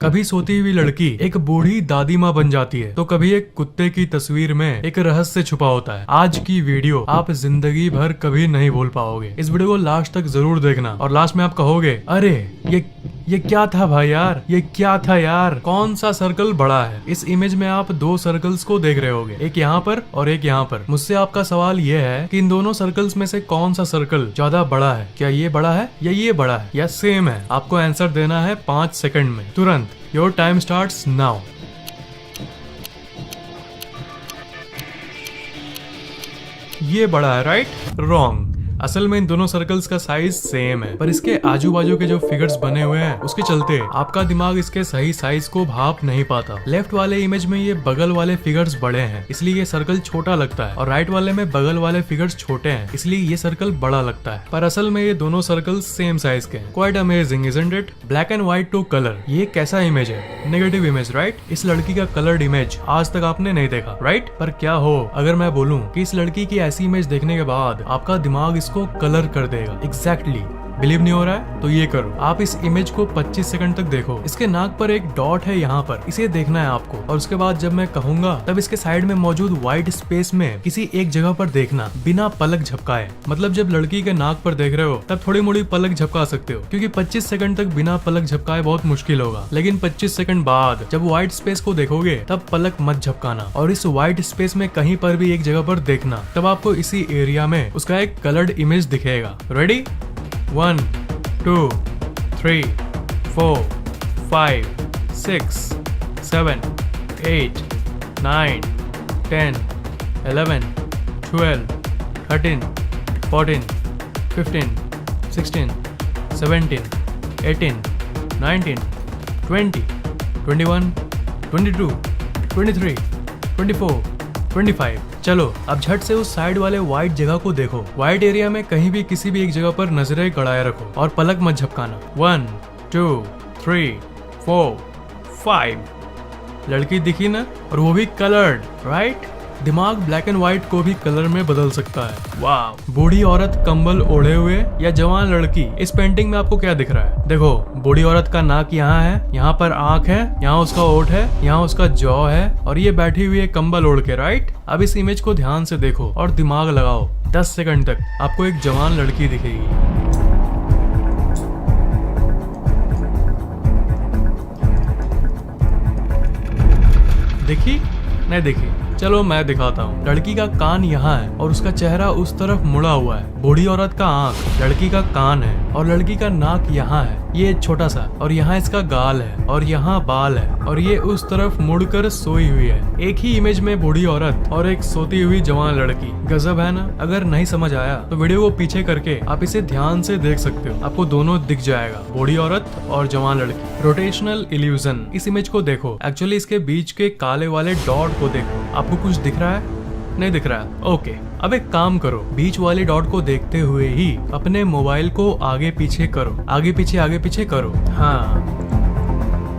कभी सोती हुई लड़की एक बूढ़ी दादी माँ बन जाती है, तो कभी एक कुत्ते की तस्वीर में एक रहस्य छुपा होता है। आज की वीडियो आप जिंदगी भर कभी नहीं भूल पाओगे। इस वीडियो को लास्ट तक जरूर देखना और लास्ट में आप कहोगे, अरे ये क्या था भाई यार, ये क्या था यार, कौन सा सर्कल बड़ा है। इस इमेज में आप दो सर्कल्स को देख रहे होगे, एक यहाँ पर और एक यहाँ पर। मुझसे आपका सवाल ये है कि इन दोनों सर्कल्स में से कौन सा सर्कल ज्यादा बड़ा है? क्या ये बड़ा है या ये बड़ा है या सेम है? आपको आंसर देना है 5 सेकंड में, तुरंत। Your time starts now. ये बड़ा है, राइट? रॉन्ग। असल में इन दोनों सर्कल्स का साइज सेम है, पर इसके आजू बाजू के जो फिगर्स बने हुए हैं उसके चलते आपका दिमाग इसके सही साइज को भाप नहीं पाता। लेफ्ट वाले इमेज में ये बगल वाले फिगर्स बड़े हैं, इसलिए ये सर्कल छोटा लगता है, और राइट वाले में बगल वाले फिगर्स छोटे हैं, इसलिए ये सर्कल बड़ा लगता है। पर असल में ये दोनों सर्कल्स सेम साइज के हैं। Quite amazing, isn't it? Black and white two colour, ये कैसा इमेज है? Negative image, right? इस लड़की का कलर्ड इमेज आज तक आपने नहीं देखा, राइट? पर क्या हो अगर मैं बोलूं कि इस लड़की की ऐसी इमेज देखने के बाद आपका दिमाग इसको कलर कर देगा। एग्जैक्टली। बिलीव नहीं हो रहा है तो ये करो, आप इस इमेज को 25 सेकंड तक देखो। इसके नाक पर एक डॉट है यहाँ पर, इसे देखना है आपको, और उसके बाद जब मैं कहूंगा तब इसके साइड में मौजूद व्हाइट स्पेस में किसी एक जगह पर देखना, बिना पलक झपकाए। मतलब जब लड़की के नाक पर देख रहे हो तब थोड़ी मोड़ी पलक झपका सकते हो, क्योंकि 25 सेकंड तक बिना पलक झपकाए बहुत मुश्किल होगा। लेकिन 25 सेकंड बाद जब व्हाइट स्पेस को देखोगे तब पलक मत झपकाना, और इस व्हाइट स्पेस में कहीं पर भी एक जगह पर देखना, तब आपको इसी एरिया में उसका एक कलर्ड इमेज दिखेगा। रेडी? 1 2 3 4 5 6 7 8 9 10 11 12 13 14 15 16 17 18 19 20 21 22 23 24 25। चलो अब झट से उस साइड वाले व्हाइट जगह को देखो। व्हाइट एरिया में कहीं भी किसी भी एक जगह पर नजरें गड़ाए रखो और पलक मत झपकाना। 1 2 3 4 5। लड़की दिखी ना? और वो भी कलर्ड, राइट? दिमाग ब्लैक एंड व्हाइट को भी कलर में बदल सकता है। वाह। बूढ़ी औरत कंबल ओढ़े हुए या जवान लड़की, इस पेंटिंग में आपको क्या दिख रहा है? देखो, बूढ़ी औरत का नाक यहाँ है, यहाँ पर आंख है, यहाँ उसका ओठ है, यहाँ उसका जॉ है, और ये बैठी हुई है कंबल ओढ़ के, राइट? अब इस इमेज को ध्यान से देखो और दिमाग लगाओ। 10 सेकंड तक आपको एक जवान लड़की दिखेगी। देखी? नहीं देखी? चलो मैं दिखाता हूँ। लड़की का कान यहाँ है और उसका चेहरा उस तरफ मुड़ा हुआ है। बूढ़ी औरत का आंख लड़की का कान है, और लड़की का नाक यहाँ है, ये छोटा सा, और यहाँ इसका गाल है, और यहाँ बाल है, और ये उस तरफ मुड़कर सोई हुई है। एक ही इमेज में बूढ़ी औरत और एक सोती हुई जवान लड़की। गजब है ना? अगर नहीं समझ आया तो वीडियो को पीछे करके आप इसे ध्यान से देख सकते हो, आपको दोनों दिख जाएगा, बूढ़ी औरत और जवान लड़की। रोटेशनल इल्यूजन, इस इमेज को देखो। एक्चुअली इसके बीच के काले वाले डॉट को देखो। आपको कुछ दिख रहा है? नहीं दिख रहा है? ओके। अब एक काम करो, बीच वाले डॉट को देखते हुए ही अपने मोबाइल को आगे पीछे करो, आगे पीछे करो। हाँ,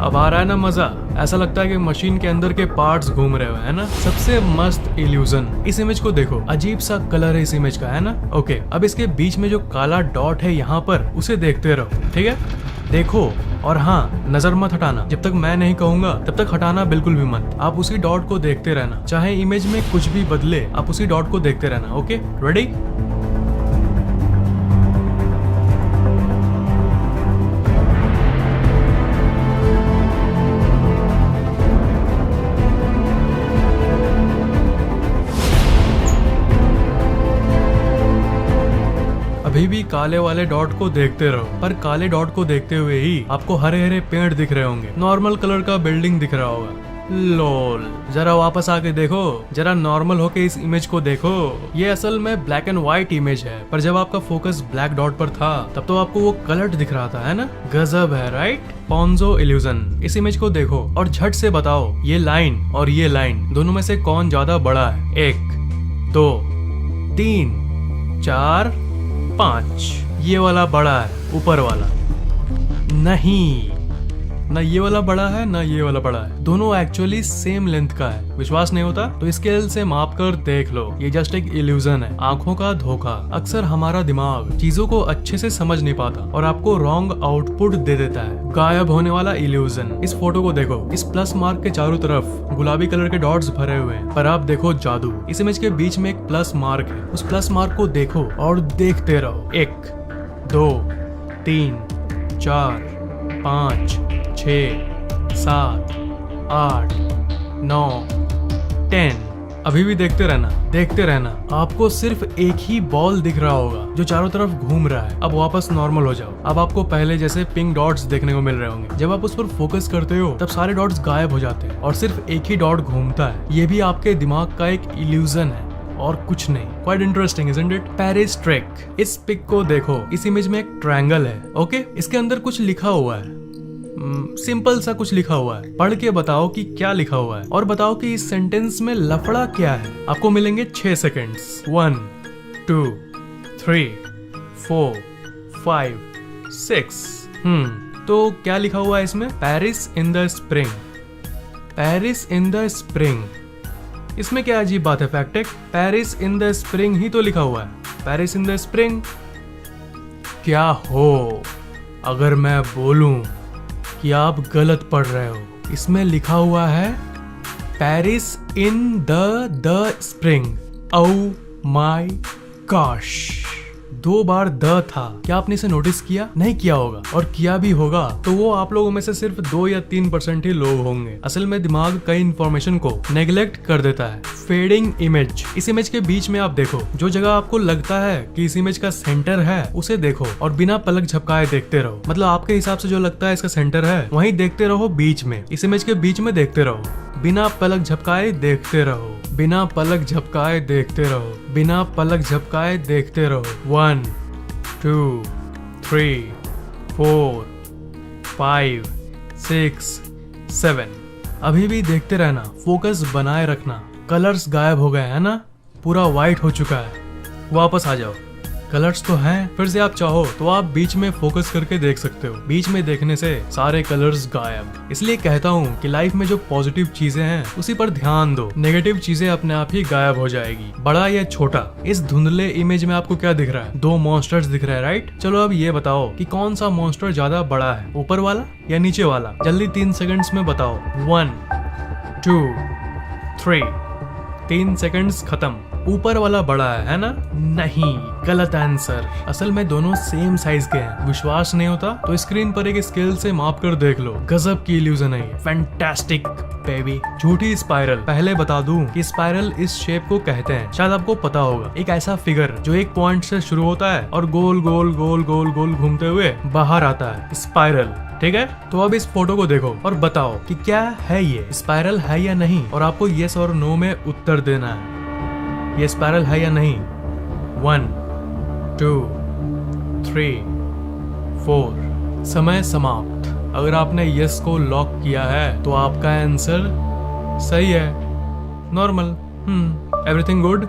अब आ रहा है ना मजा? ऐसा लगता है कि मशीन के अंदर के पार्ट्स घूम रहे हो, है ना? सबसे मस्त इल्यूजन। इस इमेज को देखो, अजीब सा कलर है इस इमेज का, है ना? ओके, अब इसके बीच में जो काला डॉट है यहाँ पर, उसे देखते रहो, ठीक है? देखो, और हाँ, नजर मत हटाना। जब तक मैं नहीं कहूंगा तब तक हटाना बिल्कुल भी मत। आप उसी डॉट को देखते रहना, चाहे इमेज में कुछ भी बदले, आप उसी डॉट को देखते रहना। Okay, ready? अभी भी काले वाले डॉट को देखते रहो, पर काले डॉट को देखते हुए ही आपको हरे हरे पेड़ दिख रहे होंगे, नॉर्मल कलर का बिल्डिंग दिख रहा होगा। लोल, जरा वापस आके देखो, जरा नॉर्मल होके इस इमेज को देखो। ये असल में ब्लैक एंड व्हाइट इमेज है, पर जब आपका फोकस ब्लैक डॉट पर था तब तो आपको वो कलर्ड दिख रहा था, है ना? गजब है, राइट? पोंजो इल्यूजन। इस इमेज को देखो और झट से बताओ, ये लाइन और ये लाइन दोनों में से कौन ज्यादा बड़ा है? 1 2 3 4 5। ये वाला बड़ा है, ऊपर वाला नहीं। ना ये वाला बड़ा है ना ये वाला बड़ा है, दोनों एक्चुअली सेम लेंथ का है। विश्वास नहीं होता तो स्केल से माप कर देख लो, ये जस्ट एक इल्यूजन है, आंखों का धोखा। अक्सर हमारा दिमाग चीजों को अच्छे से समझ नहीं पाता और आपको रॉन्ग आउटपुट दे देता है। गायब होने वाला इल्यूजन। इस फोटो को देखो, इस प्लस मार्क के चारों तरफ गुलाबी कलर के डॉट्स भरे हुए हैं, पर आप देखो जादू। इस इमेज के बीच में एक प्लस मार्क है, उस प्लस मार्क को देखो और देखते रहो। 1 2 3 4 5 6 7 8 9 10। अभी भी देखते रहना। आपको सिर्फ एक ही बॉल दिख रहा होगा जो चारों तरफ घूम रहा है। अब वापस नॉर्मल हो जाओ। अब आपको पहले जैसे पिंक डॉट्स देखने को मिल रहे होंगे। जब आप उस पर फोकस करते हो तब सारे डॉट्स गायब हो जाते हैं और सिर्फ एक ही डॉट घूमता है। ये भी आपके दिमाग का एक इल्यूजन है और कुछ नहीं। Quite interesting isn't it? Paris track. इस पिक को देखो, इस इमेज में एक ट्रायंगल है, ओके? इसके अंदर कुछ लिखा हुआ है, सिंपल सा कुछ लिखा हुआ है। पढ़ के बताओ कि क्या लिखा हुआ है और बताओ कि इस सेंटेंस में लफड़ा क्या है। आपको मिलेंगे 6 सेकेंड्स। 1 2 3 4 5 6। तो क्या लिखा हुआ है इसमें? Paris in the spring. Paris in the spring. इसमें क्या अजीब बात है? Fact, Paris in the spring ही तो लिखा हुआ है। Paris in the spring. क्या हो अगर मैं बोलूं कि आप गलत पढ़ रहे हो? इसमें लिखा हुआ है Paris in the spring. Oh my gosh, 2 bar the था। क्या आपने इसे नोटिस किया? नहीं किया होगा, और किया भी होगा तो वो आप लोगों में से सिर्फ 2 या 3% ही लोग होंगे। असल में दिमाग कई इंफॉर्मेशन को नेग्लेक्ट कर देता है। Fading image. इस इमेज के बीच में आप देखो, जो जगह आपको लगता है कि इस इमेज का सेंटर है उसे देखो और बिना पलक झपकाए देखते रहो। मतलब आपके हिसाब से जो लगता है इसका सेंटर है वहीं देखते रहो, बीच में, इस इमेज के बीच में देखते रहो। बिना पलक झपकाए देखते रहो, बिना पलक झपकाए देखते रहो, बिना पलक झपकाए देखते रहो। 1 2 3 4 5 6 7। अभी भी देखते रहना, फोकस बनाए रखना। कलर्स गायब हो गए है ना, पूरा व्हाइट हो चुका है। वापस आ जाओ। कलर्स तो हैं, फिर से आप चाहो तो आप बीच में फोकस करके देख सकते हो। बीच में देखने से सारे कलर्स गायब। इसलिए कहता हूँ कि लाइफ में जो पॉजिटिव चीजें हैं उसी पर ध्यान दो, नेगेटिव चीजें अपने आप ही गायब हो जाएगी, बड़ा या छोटा। इस धुंधले इमेज में आपको क्या दिख रहा है? 2 मॉन्स्टर्स दिख रहे हैं, राइट? चलो अब ये बताओ कि कौन सा मॉन्स्टर ज्यादा बड़ा है, ऊपर वाला या नीचे वाला? जल्दी 3 सेकंड्स में बताओ। 1 2 3। 3 सेकंड्स खत्म। ऊपर वाला बड़ा है ना? नहीं, गलत आंसर। असल में दोनों सेम साइज के हैं। विश्वास नहीं होता तो स्क्रीन पर एक स्केल से माप कर देख लो। गजब की इल्यूजन है ये। Fantastic baby. झूठी स्पाइरल। पहले बता दूं कि स्पाइरल इस शेप को कहते हैं, शायद आपको पता होगा। एक ऐसा फिगर जो एक पॉइंट से शुरू होता है और गोल गोल गोल गोल गोल घूमते हुए बाहर आता है, स्पाइरल। ठीक है, तो अब इस फोटो को देखो और बताओ कि क्या है ये, स्पाइरल है या नहीं, और आपको यस और नो में उत्तर देना है। ये स्पाइरल है या नहीं? 1 2 3 4। समय समाप्त। अगर आपने यस को लॉक किया है तो आपका आंसर सही है। नॉर्मल। Everything good.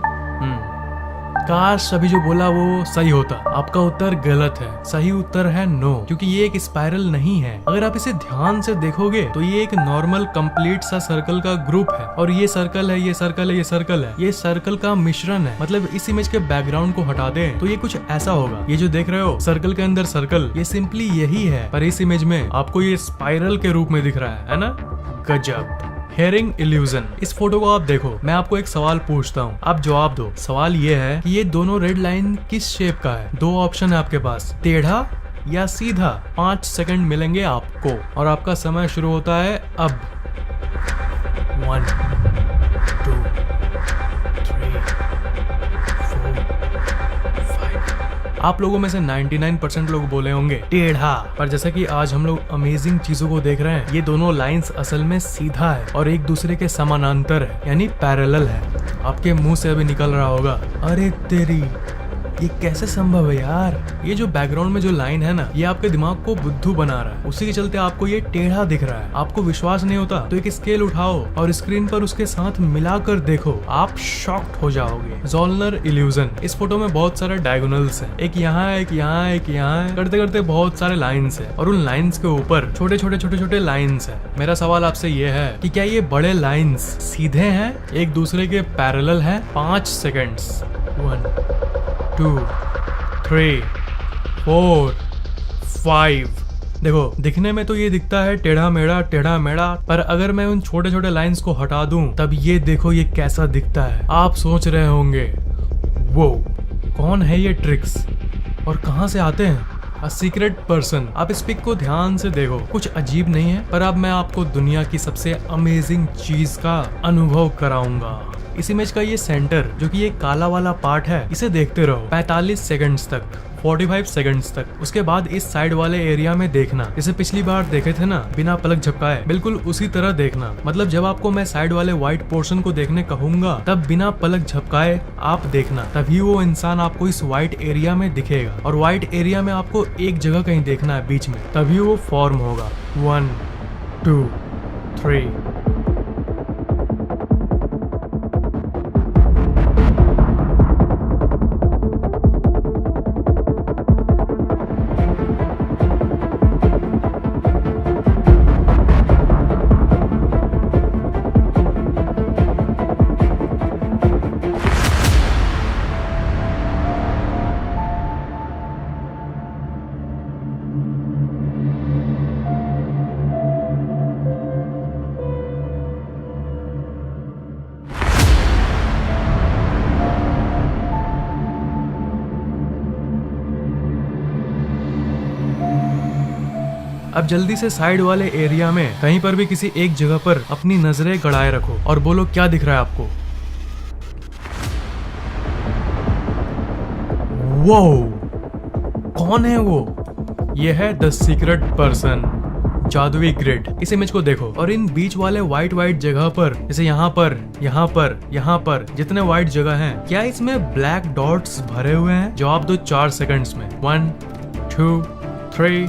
काश अभी जो बोला वो सही होता। आपका उत्तर गलत है। सही उत्तर है नो, क्योंकि ये एक स्पाइरल नहीं है। अगर आप इसे ध्यान से देखोगे तो ये एक नॉर्मल कंप्लीट सा सर्कल का ग्रुप है, और ये सर्कल है, ये सर्कल है, ये सर्कल है, ये सर्कल का मिश्रण है। मतलब इस इमेज के बैकग्राउंड को हटा दें तो ये कुछ ऐसा होगा। ये जो देख रहे हो सर्कल के अंदर सर्कल, ये सिंपली यही है, पर इस इमेज में आपको ये स्पाइरल के रूप में दिख रहा है ना? गजब। Hearing illusion. इस फोटो को आप देखो, मैं आपको एक सवाल पूछता हूँ, आप जवाब दो। सवाल ये है कि ये दोनों रेड लाइन किस शेप का है? 2 ऑप्शन है आपके पास, टेढ़ा या सीधा। 5 सेकंड मिलेंगे आपको और आपका समय शुरू होता है अब। 1 2 3 4 5। आप लोगों में से 99% लोग बोले होंगे टेढ़ा, पर जैसा कि आज हम लोग अमेजिंग चीजों को देख रहे हैं, ये दोनों लाइंस असल में सीधा है और एक दूसरे के समानांतर है, यानी पैरेलल है। आपके मुंह से अभी निकल रहा होगा, अरे तेरी ये कैसे संभव है यार? ये जो बैकग्राउंड में जो लाइन है ना, ये आपके दिमाग को बुद्धू बना रहा है। उसी के चलते आपको ये टेढ़ा दिख रहा है। आपको विश्वास नहीं होता तो एक स्केल उठाओ और स्क्रीन पर उसके साथ मिलाकर देखो, आप शॉक्ड हो जाओगे। ज़ोलनर इल्यूजन। इस फोटो में बहुत सारे डायगोनल्स हैं, एक यहाँ है, एक यहाँ है, एक यहाँ है, करते करते बहुत सारे लाइन्स है और उन लाइन्स के ऊपर छोटे छोटे लाइन्स है। मेरा सवाल आपसे ये है कि क्या ये बड़े लाइन्स सीधे हैं, एक दूसरे के पैरेलल है? 5 सेकेंड्स। 1 2 3 4 5। देखो, दिखने में तो ये दिखता है टेढ़ा मेढ़ा, पर अगर मैं उन छोटे छोटे लाइंस को हटा दूं तब ये देखो ये कैसा दिखता है। आप सोच रहे होंगे वो कौन है ये ट्रिक्स और कहां से आते हैं? A secret person. आप इस पिक को ध्यान से देखो, कुछ अजीब नहीं है, पर अब मैं आपको दुनिया की सबसे अमेजिंग चीज का अनुभव कराऊंगा। इस इमेज का ये सेंटर, जो कि ये काला वाला पार्ट है, इसे देखते रहो 45 सेकंड्स तक, 45 सेकंड्स तक। उसके बाद इस साइड वाले एरिया में देखना, जैसे पिछली बार देखे थे ना, बिना पलक झपकाए, बिल्कुल उसी तरह देखना। मतलब जब आपको मैं साइड वाले व्हाइट पोर्शन को देखने कहूंगा तब बिना पलक झपकाए आप देखना, तभी वो इंसान आपको इस व्हाइट एरिया में दिखेगा। और व्हाइट एरिया में आपको एक जगह कहीं देखना है बीच में, तभी वो फॉर्म होगा। 1 2 3। अब जल्दी से साइड वाले एरिया में कहीं पर भी किसी एक जगह पर अपनी नजरें गड़ाए रखो और बोलो क्या दिख रहा है आपको? वो कौन है वो? ये है द सीक्रेट पर्सन, जादुई ग्रिड। इस इमेज को देखो और इन बीच वाले व्हाइट जगह पर, जैसे यहाँ पर जितने व्हाइट जगह हैं, क्या इसमें ब्लैक डॉट्स भरे हुए हैं? जवाब दो 4 सेकंड्स में। 1 2 3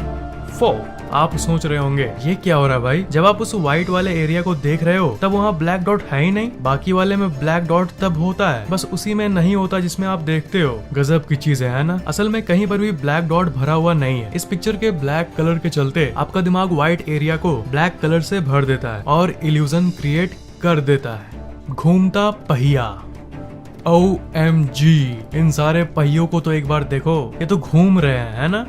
4। आप सोच रहे होंगे ये क्या हो रहा है भाई? जब आप उस व्हाइट वाले एरिया को देख रहे हो तब वहाँ ब्लैक डॉट है ही नहीं। बाकी वाले में ब्लैक डॉट तब होता है, बस उसी में नहीं होता जिसमें आप देखते हो। गजब की चीज है ना? असल में कहीं पर भी ब्लैक डॉट भरा हुआ नहीं है। इस पिक्चर के ब्लैक कलर के चलते आपका दिमाग व्हाइट एरिया को ब्लैक कलर से भर देता है और इल्यूजन क्रिएट कर देता है। घूमता पहिया। OMG, इन सारे पहियों को तो एक बार देखो, ये तो घूम रहे हैं, है ना?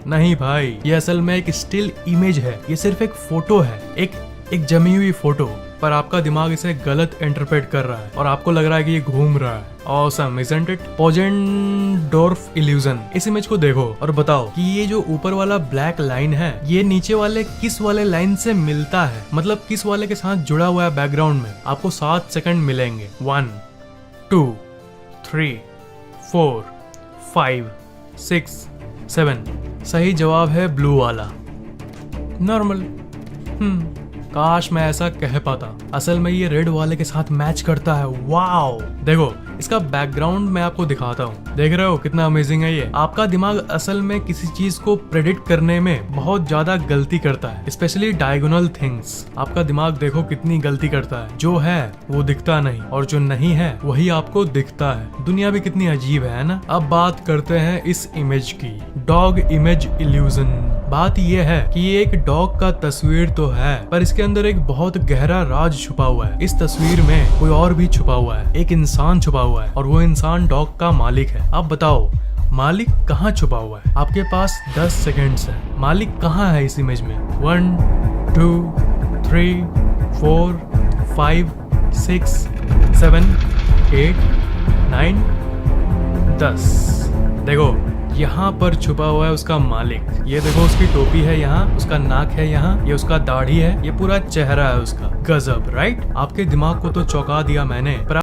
नहीं भाई, ये असल में एक स्टिल इमेज है। ये सिर्फ एक फोटो है, एक जमी हुई फोटो, पर आपका दिमाग इसे गलत इंटरप्रेट कर रहा है और आपको लग रहा है कि ये घूम रहा है। Awesome, isn't it? पोजेनडोर्फ इल्यूजन। इस इमेज को देखो और बताओ कि ये जो ऊपर वाला ब्लैक लाइन है, ये नीचे वाले किस वाले लाइन से मिलता है? मतलब किस वाले के साथ जुड़ा हुआ है बैकग्राउंड में? आपको 7 सेकंड मिलेंगे। 1 2 3 4 5 6 7। सही जवाब है ब्लू वाला, नॉर्मल। काश मैं ऐसा कह पाता। असल में ये रेड वाले के साथ मैच करता है। वाओ, देखो इसका बैकग्राउंड मैं आपको दिखाता हूँ। देख रहे हो कितना अमेजिंग है ये? आपका दिमाग असल में किसी चीज को प्रेडिक्ट करने में बहुत ज्यादा गलती करता है, स्पेशली डायगोनल थिंग्स। आपका दिमाग देखो कितनी गलती करता है। जो है वो दिखता नहीं और जो नहीं है वही आपको दिखता है। दुनिया भी कितनी अजीब है ना? अब बात करते हैं इस इमेज की, डॉग इमेज इल्यूजन। बात यह है कि ये एक डॉग का तस्वीर तो है, पर इसके अंदर एक बहुत गहरा राज छुपा हुआ है। इस तस्वीर में कोई और भी छुपा हुआ है, एक इंसान छुपा हुआ है और वो इंसान डॉग का मालिक है। अब बताओ मालिक कहाँ छुपा हुआ है? आपके पास 10 सेकेंड्स है। मालिक कहाँ है इस इमेज में? 1 2 3 4 5 6 7 8 9 10। देखो यहाँ पर छुपा हुआ है उसका मालिक। ये देखो उसकी टोपी है यहाँ, उसका नाक है यहाँ, ये उसका दाढ़ी है, ये पूरा चेहरा है उसका। गजब, राइट? आपके दिमाग को तो चौंका दिया मैंने, पर